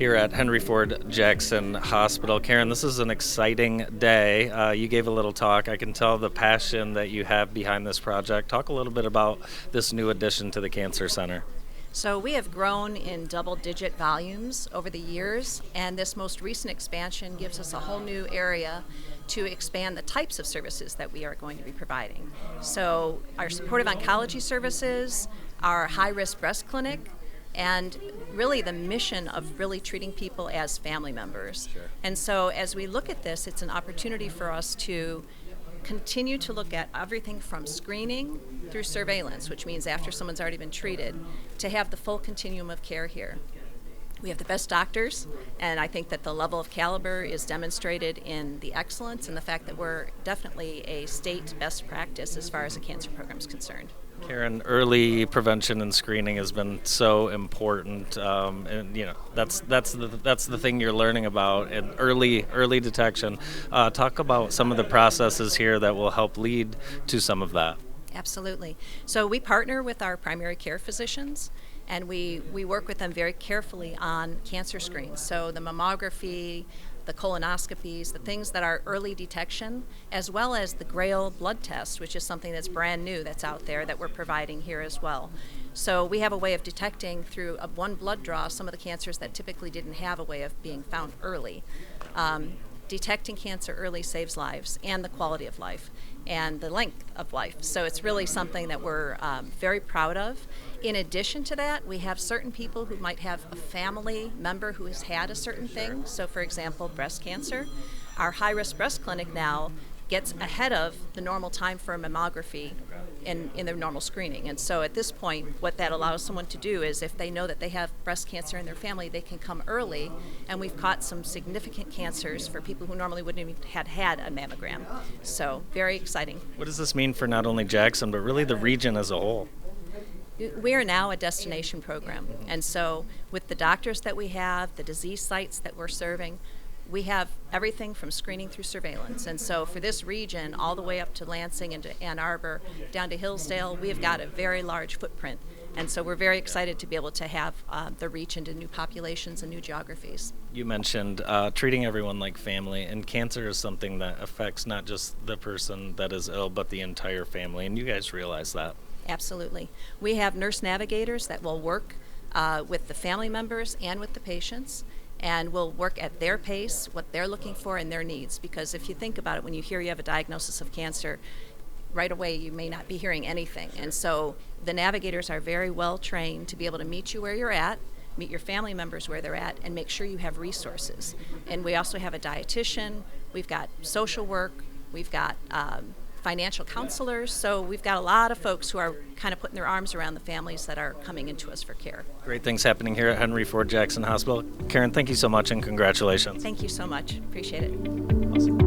Here at Henry Ford Jackson Hospital. Karen, this is an exciting day. You gave a little talk. I can tell the passion that you have behind this project. Talk a little bit about this new addition to the Cancer Center. So we have grown in double-digit volumes over the years, and this most recent expansion gives us a whole new area to expand the types of services that we are going to be providing. So our supportive oncology services, our high-risk breast clinic, and really the mission of really treating people as family members. Sure. And so as we look at this, it's an opportunity for us to continue to look at everything from screening through surveillance, which means after someone's already been treated, to have the full continuum of care here. We have the best doctors, and I think that the level of caliber is demonstrated in the excellence and the fact that we're definitely a state best practice as far as the cancer program is concerned. Karen, early prevention and screening has been so important, and that's the thing you're learning about, and early detection. Talk about some of the processes here that will help lead to some of that. Absolutely. So we partner with our primary care physicians, and we work with them very carefully on cancer screens. So the mammography, the colonoscopies, the things that are early detection, as well as the Gayle blood test, which is something that's brand new that's out there that we're providing here as well. So we have a way of detecting through one blood draw some of the cancers that typically didn't have a way of being found early. Detecting cancer early saves lives and the quality of life and the length of life. So it's really something that we're very proud of. In addition to that, we have certain people who might have a family member who has had a certain thing. So for example, breast cancer. Our high-risk breast clinic now gets ahead of the normal time for a mammography in their normal screening. And so at this point, what that allows someone to do is if they know that they have breast cancer in their family, they can come early, and we've caught some significant cancers for people who normally wouldn't even have had a mammogram. So very exciting. What does this mean for not only Jackson, but really the region as a whole? We are now a destination program, and so with the doctors that we have, the disease sites that we're serving, we have everything from screening through surveillance. And so for this region, all the way up to Lansing and to Ann Arbor, down to Hillsdale, we have got a very large footprint. And so we're very excited to be able to have the reach into new populations and new geographies. You mentioned treating everyone like family, and cancer is something that affects not just the person that is ill, but the entire family, and you guys realize that. Absolutely. We have nurse navigators that will work with the family members and with the patients, and we'll work at their pace, what they're looking for and their needs. Because if you think about it, when you hear you have a diagnosis of cancer, right away you may not be hearing anything. And so the navigators are very well trained to be able to meet you where you're at, meet your family members where they're at, and make sure you have resources. And we also have a dietitian, we've got social work, we've got financial counselors, so we've got a lot of folks who are kind of putting their arms around the families that are coming into us for care. Great things happening here at Henry Ford Jackson Hospital. Karen, thank you so much and congratulations. Thank you so much. Appreciate it. Awesome.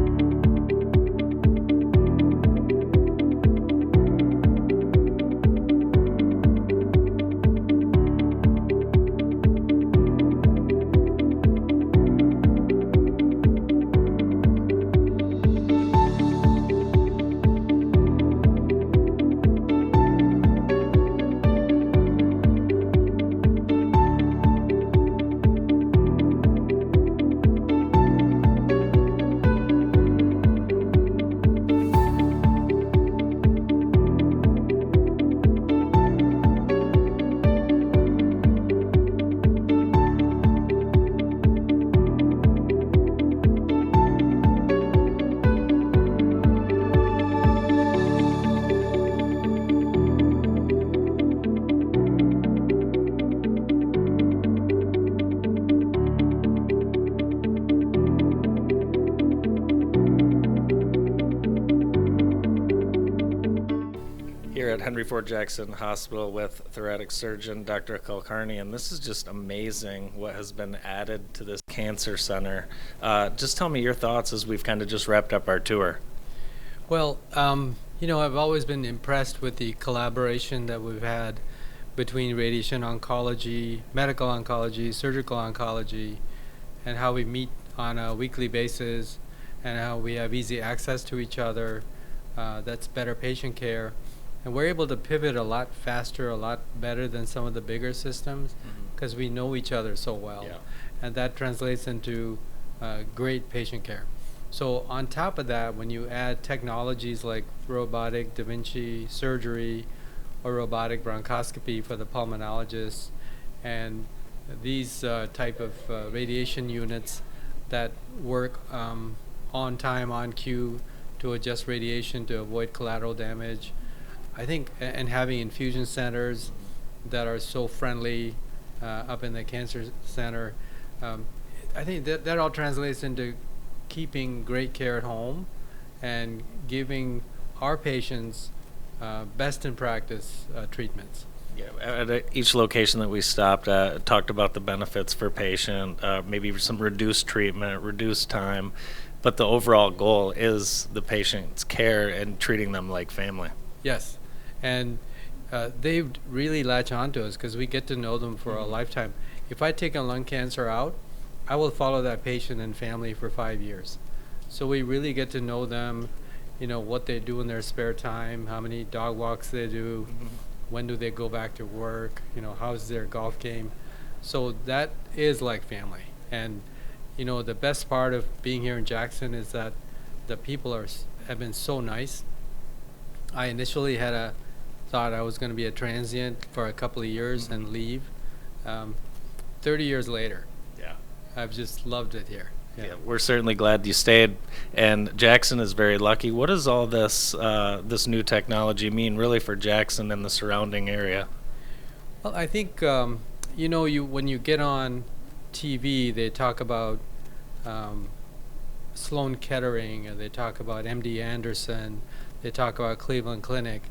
Here at Henry Ford Jackson Hospital with thoracic surgeon Dr. Kulkarni, and this is just amazing what has been added to this cancer center. Just tell me your thoughts as we've kind of just wrapped up our tour. Well, I've always been impressed with the collaboration that we've had between radiation oncology, medical oncology, surgical oncology, and how we meet on a weekly basis and how we have easy access to each other. That's better patient care. And we're able to pivot a lot faster, a lot better than some of the bigger systems because we know each other so well. Yeah. and that translates into great patient care. So on top of that, when you add technologies like robotic Da Vinci surgery or robotic bronchoscopy for the pulmonologist, and these type of radiation units that work on time, on cue, to adjust radiation to avoid collateral damage, I think, and having infusion centers that are so friendly up in the cancer center, I think that all translates into keeping great care at home and giving our patients best in practice treatments. Yeah, at each location that we stopped at, talked about the benefits for patient, maybe some reduced treatment, reduced time, but the overall goal is the patient's care and treating them like family. Yes, and they really latch on to us because we get to know them for a lifetime. If I take a lung cancer out, I will follow that patient and family for 5 years. So we really get to know them, what they do in their spare time, how many dog walks they do, when do they go back to work, how's their golf game. So that is like family. And, the best part of being here in Jackson is that the people have been so nice. I initially had thought I was going to be a transient for a couple of years and leave. 30 years later, Yeah. I've just loved it here. Yeah, we're certainly glad you stayed, and Jackson is very lucky. What does all this this new technology mean, really, for Jackson and the surrounding area? Well, I think when you get on TV, they talk about Sloan Kettering, and they talk about MD Anderson, they talk about Cleveland Clinic.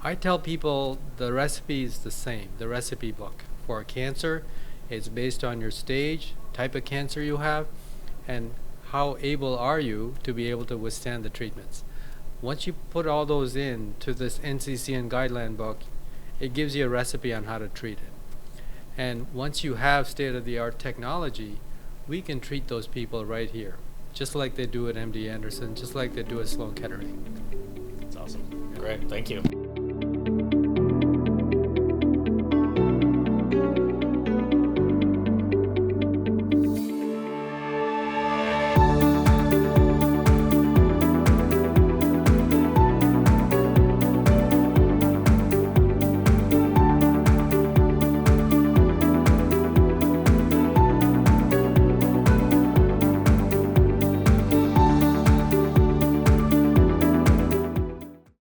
I tell people the recipe is the same. The recipe book for cancer is based on your stage, type of cancer you have, and how able are you to be able to withstand the treatments. Once you put all those in to this NCCN guideline book, it gives you a recipe on how to treat it. And once you have state-of-the-art technology, we can treat those people right here, just like they do at MD Anderson, just like they do at Sloan Kettering. That's awesome. Great, thank you.